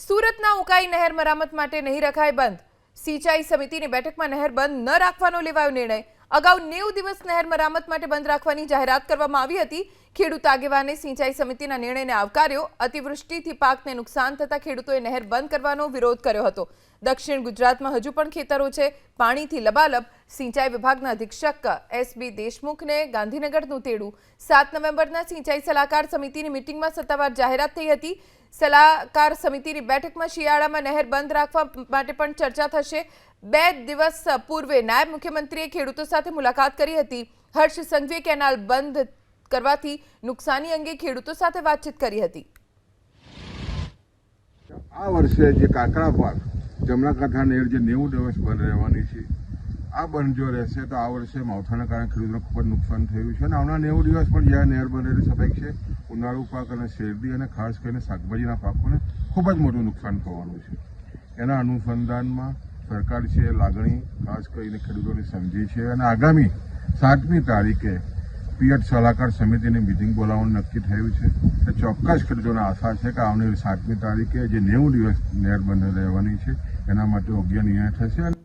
સુરતના ઉકાઈ નહેર મરામત માટે નહીં રખાય બંધ. સિંચાઈ સમિતિની બેઠકમાં નહેર બંધ ન રાખવાનો લેવાયો નિર્ણય. અગાઉ 90 દિવસ નહેર મરામત માટે બંધ રાખવાની જાહેરાત કરવામાં આવી હતી. ખેડૂત આગેવાને સિંચાઈ સમિતિના નિર્ણયને આવકાર્યો. અતિવૃષ્ટિથી પાકને નુકસાન થતા ખેડૂતોએ નહેર બંધ કરવાનો વિરોધ કર્યો હતો. દક્ષિણ ગુજરાતમાં હજુ પણ ખેતરો છે પાણીથી લબાલબ. સિંચાઈ વિભાગના અધિક્ષક એસબી દેશમુખને ગાંધીનગરનું તેડું. 7 નવેમ્બરના સિંચાઈ સલાહકાર સમિતિની મીટિંગમાં સત્તાવાર જાહેરાત થઈ હતી. સલાહકાર સમિતિની બેઠકમાં શિયાળામાં નહેર બંધ રાખવા માટે પણ ચર્ચા થશે. 2 દિવસ પૂર્વે નાયબ મુખ્યમંત્રીએ ખેડૂતો સાથે મુલાકાત કરી હતી. હર્ષ સંઘવીએ કેનાલ બંધ કરવાથી નુકસાની અંગે ખેડૂતો સાથે વાતચીત કરી હતી. આ વર્ષે જે કાકડા પાક જમણા કાંઠા નહેર જે 90 દિવસ બંધ રહેવાની છે, આ બંધ જો રહેશે તો આ વર્ષે માવઠાના કારણે ખેડૂતોને ખૂબ જ નુકસાન થયું છે અને આવનાર 90 દિવસ પણ જ્યાં નહેર બંધ રહેલી સફેદ છે, ઉનાળુ પાક અને શેરડી અને ખાસ કરીને શાકભાજીના પાકોને ખૂબ જ મોટું નુકસાન થવાનું છે. એના અનુસંધાનમાં સરકાર છે લાગણી ખાસ કરીને ખેડૂતોની સમજી છે અને આગામી 7મી તારીખે પિયત સલાહકાર સમિતિની મિટિંગ બોલાવવાનું નક્કી થયું છે. ચોક્કસ ખેડૂતોને આશા છે કે આવનારી 7મી તારીખે જે 90 દિવસ નહેર બંધ રહેવાની છે એના માટે યોગ્ય નિર્ણય થશે.